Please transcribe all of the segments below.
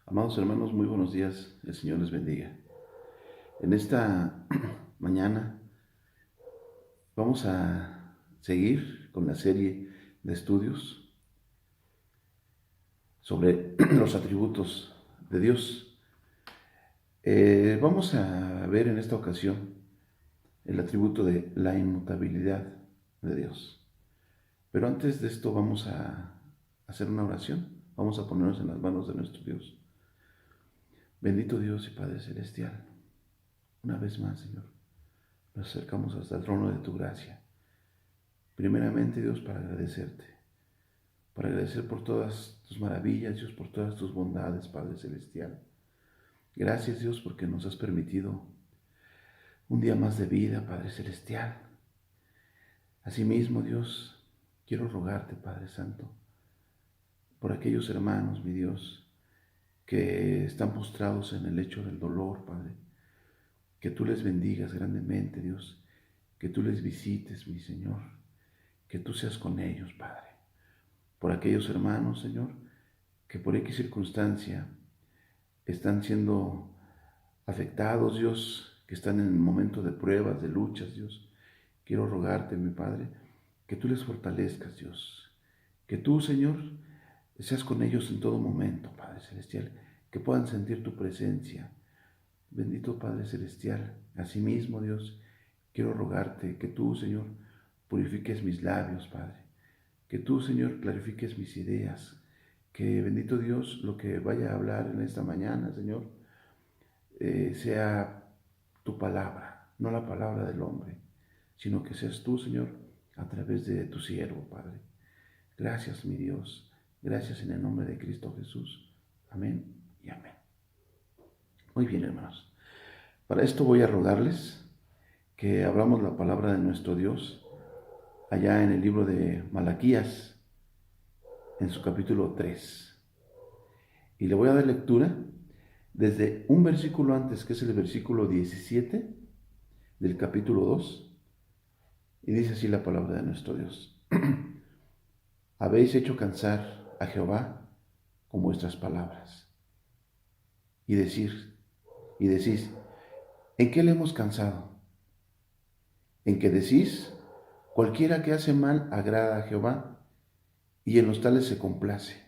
Amados hermanos, muy buenos días. El Señor les bendiga. En esta mañana vamos a seguir con la serie de estudios sobre los atributos de Dios. Vamos a ver en esta ocasión el atributo de la inmutabilidad de Dios. Pero antes de esto vamos a hacer una oración. Vamos a ponernos en las manos de nuestro Dios. Bendito Dios y Padre Celestial, una vez más, Señor, nos acercamos hasta el trono de tu gracia. Primeramente, Dios, para agradecer por todas tus maravillas, Dios, por todas tus bondades, Padre Celestial. Gracias, Dios, porque nos has permitido un día más de vida, Padre Celestial. Asimismo, Dios, quiero rogarte, Padre Santo, por aquellos hermanos, mi Dios, que están postrados en el lecho del dolor, Padre. Que tú les bendigas grandemente, Dios, que tú les visites, mi Señor, que tú seas con ellos, Padre. Por aquellos hermanos, Señor, que por X circunstancia están siendo afectados, Dios, que están en el momento de pruebas, de luchas, Dios. Quiero rogarte, mi Padre, que tú les fortalezcas, Dios. Que tú, Señor, seas con ellos en todo momento, Padre Celestial, que puedan sentir tu presencia. Bendito Padre Celestial, asimismo, Dios, quiero rogarte que tú, Señor, purifiques mis labios, Padre. Que tú, Señor, clarifiques mis ideas. Que, bendito Dios, lo que vaya a hablar en esta mañana, Señor, sea tu palabra, no la palabra del hombre, sino que seas tú, Señor, a través de tu siervo, Padre. Gracias, mi Dios. Gracias en el nombre de Cristo Jesús. Amén y amén. Muy bien, hermanos. Para esto voy a rogarles que abramos la palabra de nuestro Dios allá en el libro de Malaquías, en su capítulo 3. Y le voy a dar lectura desde un versículo antes, que es el versículo 17 del capítulo 2, y dice así la palabra de nuestro Dios. Habéis hecho cansar a Jehová con vuestras palabras, y decís, ¿en qué le hemos cansado? En que decís, cualquiera que hace mal agrada a Jehová, y en los tales se complace.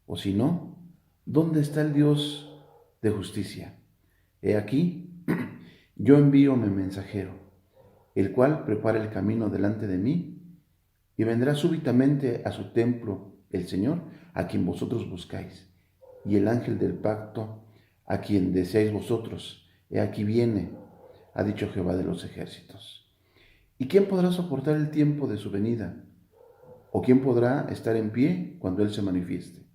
O si no, ¿dónde está el Dios de justicia? He aquí, yo envío mi mensajero, el cual prepara el camino delante de mí, y vendrá súbitamente a su templo el Señor, a quien vosotros buscáis, y el ángel del pacto, a quien deseáis vosotros. He aquí viene, ha dicho Jehová de los ejércitos. ¿Y quién podrá soportar el tiempo de su venida? ¿O quién podrá estar en pie cuando Él se manifieste?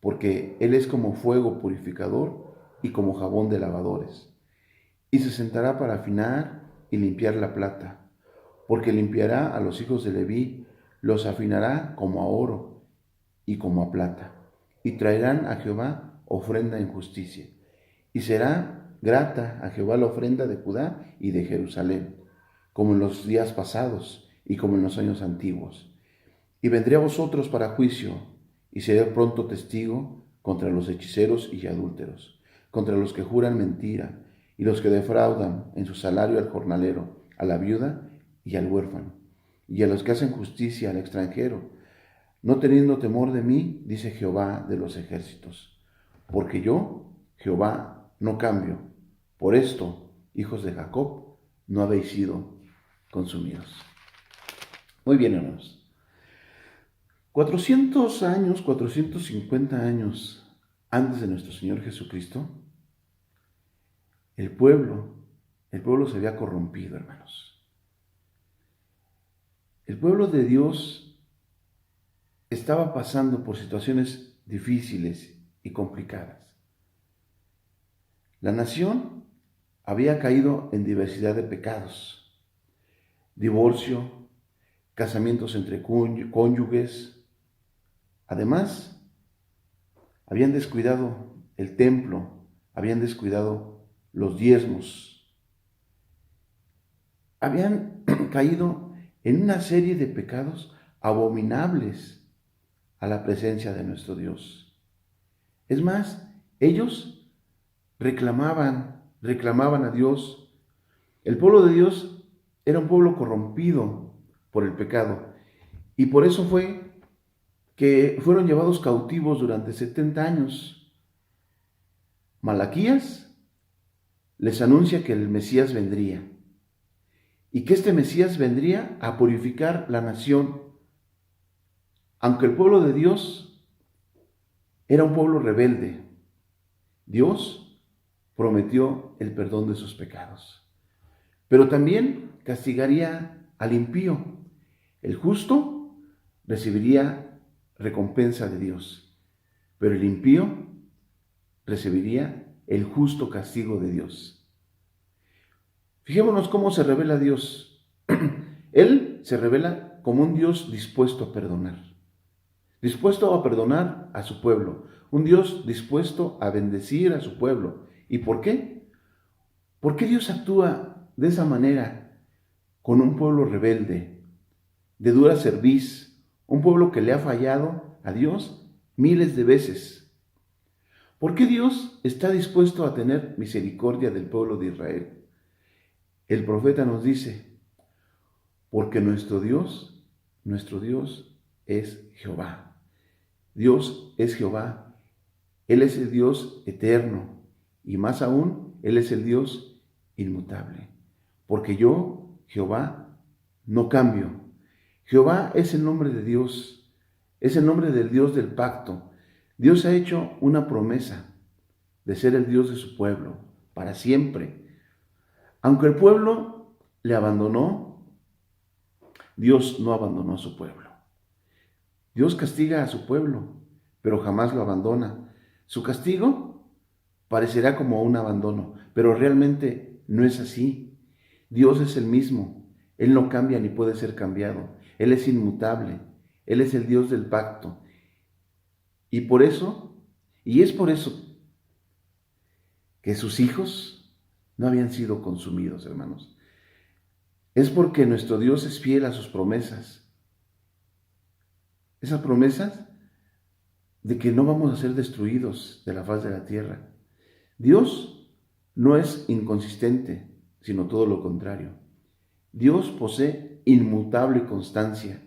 Porque Él es como fuego purificador y como jabón de lavadores. Y se sentará para afinar y limpiar la plata, porque limpiará a los hijos de Leví, los afinará como a oro y como a plata, y traerán a Jehová ofrenda en justicia. Y será grata a Jehová la ofrenda de Judá y de Jerusalén, como en los días pasados y como en los años antiguos. Y vendré a vosotros para juicio, y seré pronto testigo contra los hechiceros y adúlteros, contra los que juran mentira, y los que defraudan en su salario al jornalero, a la viuda y al huérfano, y a los que hacen justicia al extranjero, no teniendo temor de mí, dice Jehová de los ejércitos. Porque yo, Jehová, no cambio. Por esto, hijos de Jacob, no habéis sido consumidos. Muy bien, hermanos. 400 años, 450 años antes de nuestro Señor Jesucristo, el pueblo se había corrompido, hermanos. El pueblo de Dios estaba pasando por situaciones difíciles y complicadas. La nación había caído en diversidad de pecados: divorcio, casamientos entre cónyuges. Además, habían descuidado el templo, habían descuidado los diezmos, habían caído en una serie de pecados abominables a la presencia de nuestro Dios. Es más, Ellos reclamaban a Dios. El pueblo de Dios era un pueblo corrompido por el pecado. Y por eso fue que fueron llevados cautivos durante 70 años. Malaquías les anuncia que el Mesías vendría y que este Mesías vendría a purificar la nación. Aunque el pueblo de Dios era un pueblo rebelde, Dios prometió el perdón de sus pecados. Pero también castigaría al impío. El justo recibiría recompensa de Dios, pero el impío recibiría el justo castigo de Dios. Fijémonos cómo se revela Dios. Él se revela como un Dios dispuesto a perdonar a su pueblo, un Dios dispuesto a bendecir a su pueblo. ¿Y por qué? ¿Por qué Dios actúa de esa manera con un pueblo rebelde, de dura cerviz, un pueblo que le ha fallado a Dios miles de veces? ¿Por qué Dios está dispuesto a tener misericordia del pueblo de Israel? El profeta nos dice, porque nuestro Dios es Jehová. Dios es Jehová. Él es el Dios eterno y más aún, Él es el Dios inmutable. Porque yo, Jehová, no cambio. Jehová es el nombre de Dios, es el nombre del Dios del pacto. Dios ha hecho una promesa de ser el Dios de su pueblo para siempre. Aunque el pueblo le abandonó, Dios no abandonó a su pueblo. Dios castiga a su pueblo, pero jamás lo abandona. Su castigo parecerá como un abandono, pero realmente no es así. Dios es el mismo. Él no cambia ni puede ser cambiado. Él es inmutable. Él es el Dios del pacto. Y es por eso que sus hijos no habían sido consumidos, hermanos. Es porque nuestro Dios es fiel a sus promesas. Esas promesas de que no vamos a ser destruidos de la faz de la tierra. Dios no es inconsistente, sino todo lo contrario. Dios posee inmutable constancia.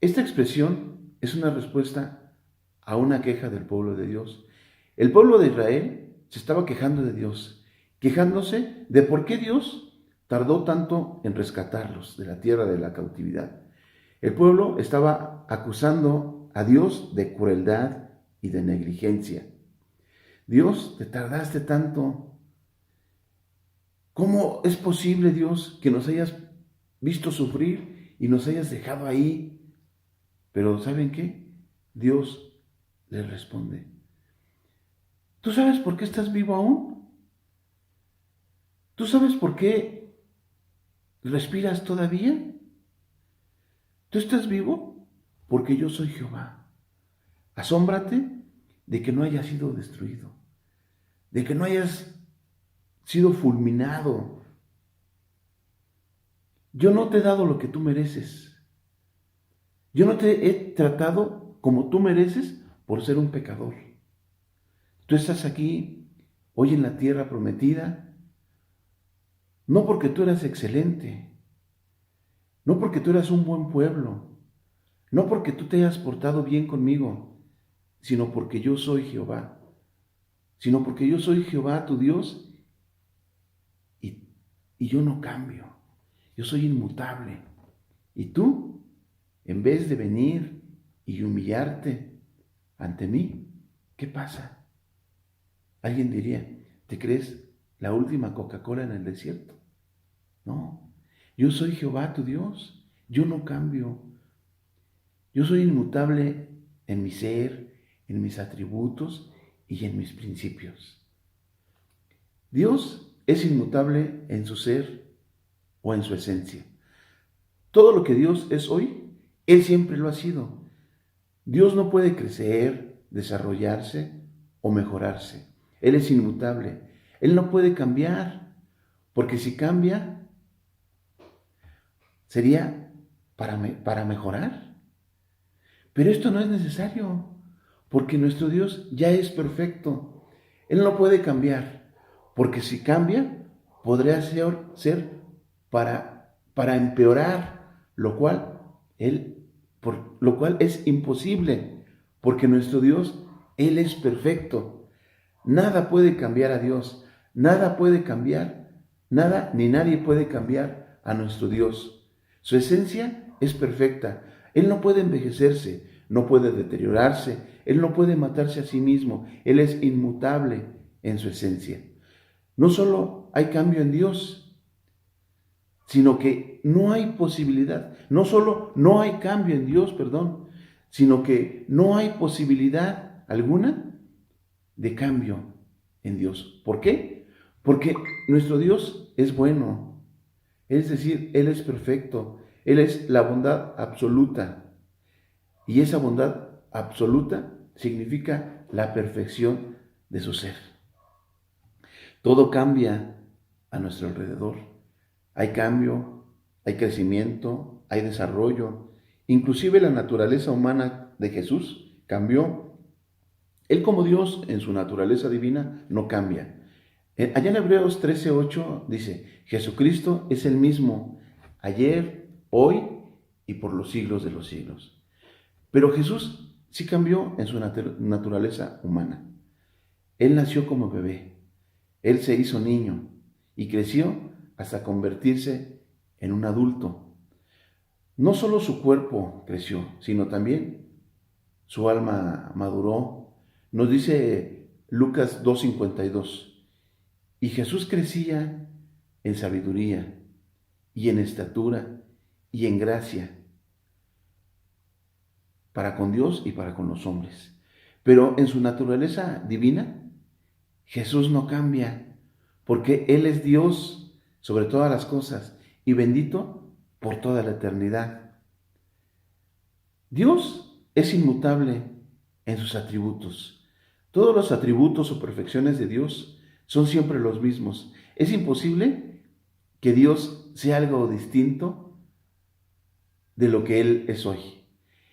Esta expresión es una respuesta a una queja del pueblo de Dios. El pueblo de Israel se estaba quejando de Dios, quejándose de por qué Dios tardó tanto en rescatarlos de la tierra de la cautividad. El pueblo estaba acusando a Dios de crueldad y de negligencia. Dios, te tardaste tanto. ¿Cómo es posible, Dios, que nos hayas visto sufrir y nos hayas dejado ahí? Pero ¿saben qué? Dios les responde. ¿Tú sabes por qué estás vivo aún? ¿Tú sabes por qué respiras todavía? ¿Tú estás vivo? Porque yo soy Jehová. Asómbrate de que no hayas sido destruido, de que no hayas sido fulminado. Yo no te he dado lo que tú mereces. Yo no te he tratado como tú mereces por ser un pecador. Tú estás aquí hoy en la tierra prometida, no porque tú eras excelente, no porque tú eras un buen pueblo, no porque tú te hayas portado bien conmigo, sino porque yo soy Jehová, tu Dios, y yo no cambio, yo soy inmutable. Y tú, en vez de venir y humillarte ante mí, ¿qué pasa? Alguien diría, ¿te crees la última Coca-Cola en el desierto? No, yo soy Jehová tu Dios, yo no cambio. Yo soy inmutable en mi ser, en mis atributos y en mis principios. Dios es inmutable en su ser o en su esencia. Todo lo que Dios es hoy, Él siempre lo ha sido. Dios no puede crecer, desarrollarse o mejorarse. Él es inmutable. Él no puede cambiar, porque si cambia, sería para mejorar. Pero esto no es necesario, Porque nuestro Dios ya es perfecto. Él no puede cambiar, porque si cambia, podría ser para empeorar, por lo cual es imposible, porque nuestro Dios, Él es perfecto. Nada puede cambiar a Dios, nada puede cambiar, nada ni nadie puede cambiar a nuestro Dios. Su esencia es perfecta. Él no puede envejecerse, no puede deteriorarse, Él no puede matarse a sí mismo. Él es inmutable en su esencia. No solo hay cambio en Dios, sino que no hay posibilidad. No solo no hay cambio en Dios, perdón, sino que no hay posibilidad alguna de cambio en Dios. ¿Por qué? Porque nuestro Dios es bueno, es decir, Él es perfecto, Él es la bondad absoluta. Y esa bondad absoluta significa la perfección de su ser. Todo cambia a nuestro alrededor. Hay cambio, hay crecimiento, hay desarrollo. Inclusive la naturaleza humana de Jesús cambió. Él como Dios en su naturaleza divina no cambia. Allá en Hebreos 13:8 dice, Jesucristo es el mismo ayer, hoy y por los siglos de los siglos. Pero Jesús sí cambió en su naturaleza humana. Él nació como bebé, Él se hizo niño y creció hasta convertirse en un adulto. No solo su cuerpo creció, sino también su alma maduró. Nos dice Lucas 2:52, y Jesús crecía en sabiduría y en estatura y en gracia para con Dios y para con los hombres. Pero en su naturaleza divina, Jesús no cambia, porque Él es Dios sobre todas las cosas y bendito por toda la eternidad. Dios es inmutable en sus atributos. Todos los atributos o perfecciones de Dios son siempre los mismos. Es imposible que Dios sea algo distinto de lo que Él es hoy.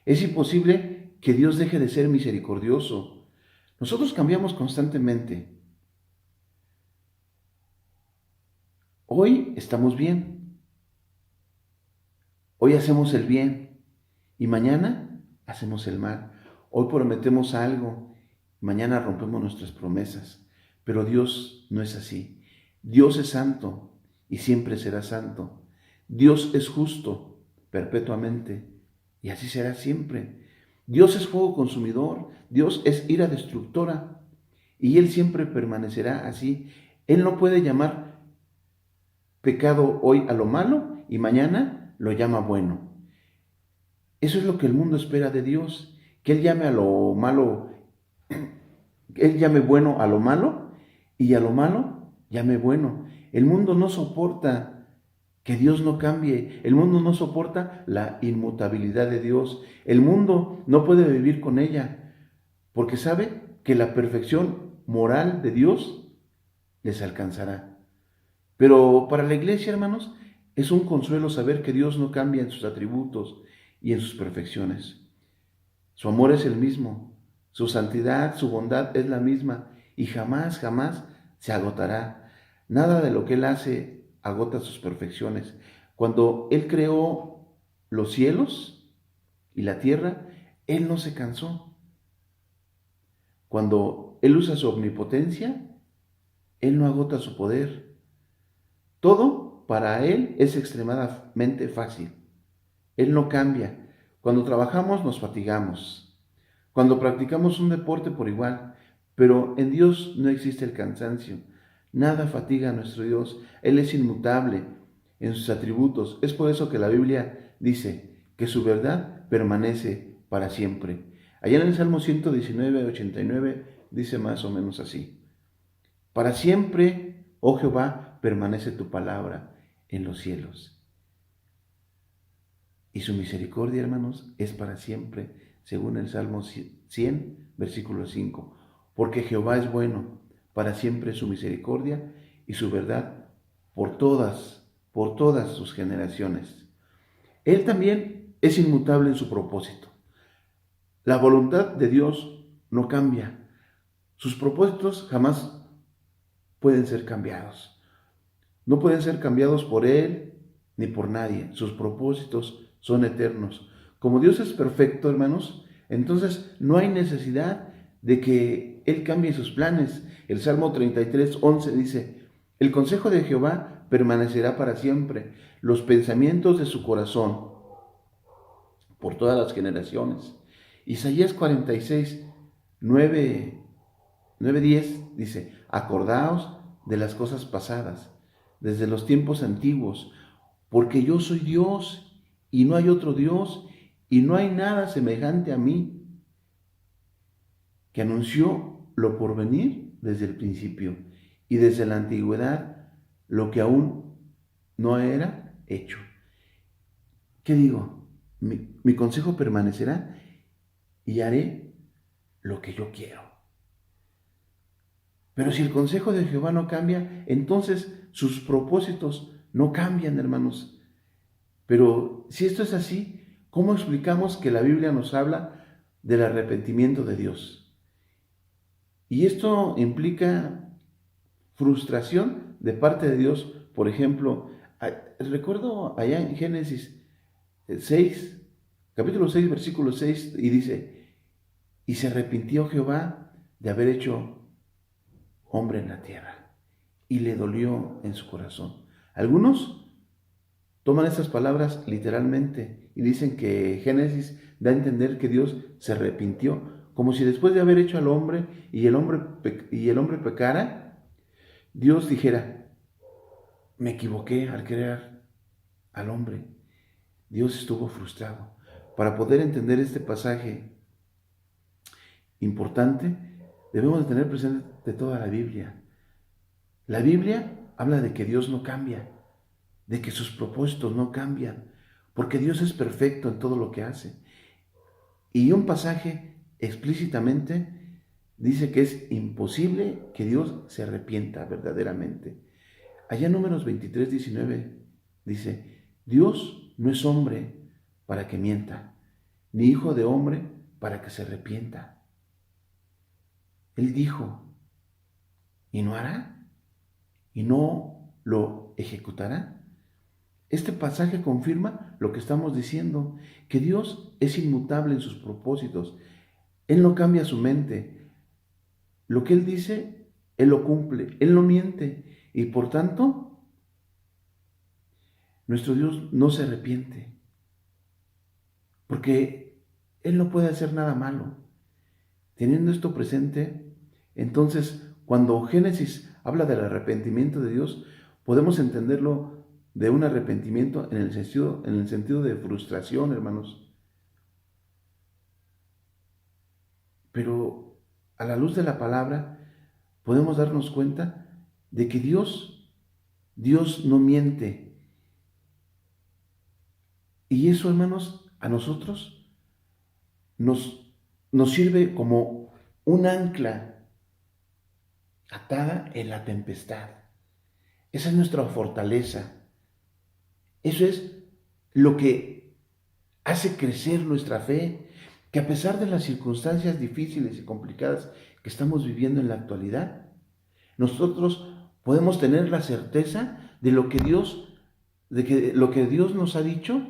Es imposible que Dios deje de ser misericordioso. Nosotros cambiamos constantemente. Hoy estamos bien. Hoy hacemos el bien y mañana hacemos el mal. Hoy prometemos algo, mañana rompemos nuestras promesas. Pero Dios no es así. Dios es santo y siempre será santo. Dios es justo perpetuamente y así será siempre. Dios es fuego consumidor, Dios es ira destructora y Él siempre permanecerá así. Él no puede llamar pecado hoy a lo malo y mañana lo llama bueno. Eso es lo que el mundo espera de Dios, que Él llame a lo malo, que Él llame bueno a lo malo y a lo malo llame bueno. El mundo no soporta que Dios no cambie. El mundo no soporta la inmutabilidad de Dios. El mundo no puede vivir con ella porque sabe que la perfección moral de Dios les alcanzará. Pero para la iglesia, hermanos, es un consuelo saber que Dios no cambia en sus atributos y en sus perfecciones. Su amor es el mismo, su santidad, su bondad es la misma y jamás, jamás se agotará. Nada de lo que Él hace agota sus perfecciones. Cuando Él creó los cielos y la tierra, Él no se cansó. Cuando Él usa su omnipotencia, Él no agota su poder. Todo para Él es extremadamente fácil. Él no cambia. Cuando trabajamos nos fatigamos. Cuando practicamos un deporte por igual. Pero en Dios no existe el cansancio. Nada fatiga a nuestro Dios. Él es inmutable en sus atributos. Es por eso que la Biblia dice que su verdad permanece para siempre. Allá en el Salmo 119:89 dice más o menos así. Para siempre, oh Jehová, permanece tu palabra en los cielos. Y su misericordia, hermanos, es para siempre, según el Salmo 100, versículo 5. Porque Jehová es bueno, para siempre su misericordia y su verdad por todas sus generaciones. Él también es inmutable en su propósito. La voluntad de Dios no cambia. Sus propósitos jamás pueden ser cambiados. No pueden ser cambiados por Él ni por nadie. Sus propósitos son eternos. Como Dios es perfecto, hermanos, entonces no hay necesidad de que Él cambie sus planes. El Salmo 33:11 dice: el consejo de Jehová permanecerá para siempre, los pensamientos de su corazón por todas las generaciones. Isaías 46:9-10 dice: acordaos de las cosas pasadas, desde los tiempos antiguos, porque yo soy Dios y no hay otro Dios, y no hay nada semejante a mí, que anunció lo por venir desde el principio y desde la antigüedad lo que aún no era hecho. ¿Qué digo? Mi consejo permanecerá y haré lo que yo quiero. Pero si el consejo de Jehová no cambia, entonces sus propósitos no cambian, hermanos. Pero si esto es así, ¿cómo explicamos que la Biblia nos habla del arrepentimiento de Dios? Y esto implica frustración de parte de Dios. Por ejemplo, recuerdo allá en Génesis 6, capítulo 6, versículo 6, y dice: y se arrepintió Jehová de haber hecho hombre en la tierra, y le dolió en su corazón. Algunos toman estas palabras literalmente y dicen que Génesis da a entender que Dios se arrepintió, como si después de haber hecho al hombre y el hombre pecara, Dios dijera: me equivoqué al crear al hombre. Dios estuvo frustrado. Para poder entender este pasaje importante, debemos de tener presente toda la Biblia. La Biblia habla de que Dios no cambia, de que sus propósitos no cambian, porque Dios es perfecto en todo lo que hace. Y un pasaje explícitamente dice que es imposible que Dios se arrepienta verdaderamente. Allá en Números 23:19 dice: Dios no es hombre para que mienta, ni hijo de hombre para que se arrepienta. Él dijo, y no hará, y no lo ejecutará. Este pasaje confirma lo que estamos diciendo, que Dios es inmutable en sus propósitos. Él no cambia su mente. Lo que Él dice, Él lo cumple. Él no miente. Y por tanto, nuestro Dios no se arrepiente, porque Él no puede hacer nada malo. Teniendo esto presente, entonces, cuando Génesis habla del arrepentimiento de Dios, podemos entenderlo de un arrepentimiento en el sentido de frustración, hermanos. Pero a la luz de la palabra, podemos darnos cuenta de que Dios no miente. Y eso, hermanos, a nosotros nos sirve como un ancla atada en la tempestad. Esa es nuestra fortaleza. Eso es lo que hace crecer nuestra fe, que a pesar de las circunstancias difíciles y complicadas que estamos viviendo en la actualidad, nosotros podemos tener la certeza de que lo que Dios nos ha dicho,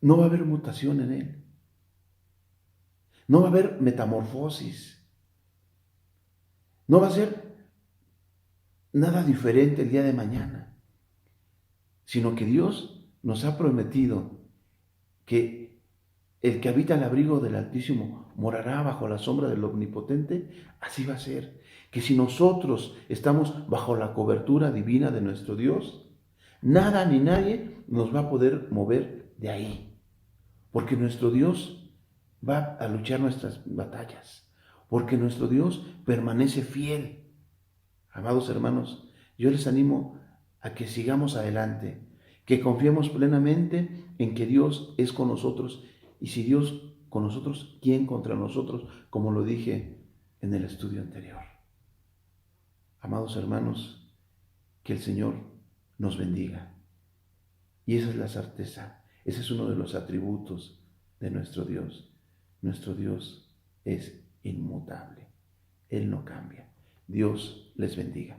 no va a haber mutación en él. No va a haber metamorfosis. No va a ser nada diferente el día de mañana, sino que Dios nos ha prometido que el que habita al abrigo del Altísimo morará bajo la sombra del Omnipotente. Así va a ser. Que si nosotros estamos bajo la cobertura divina de nuestro Dios, nada ni nadie nos va a poder mover de ahí. Porque nuestro Dios va a luchar nuestras batallas. Porque nuestro Dios permanece fiel. Amados hermanos, yo les animo a que sigamos adelante, que confiemos plenamente en que Dios es con nosotros. Y si Dios con nosotros, ¿quién contra nosotros? Como lo dije en el estudio anterior. Amados hermanos, que el Señor nos bendiga. Y esa es la certeza, ese es uno de los atributos de nuestro Dios. Nuestro Dios es inmutable. Él no cambia. Dios les bendiga.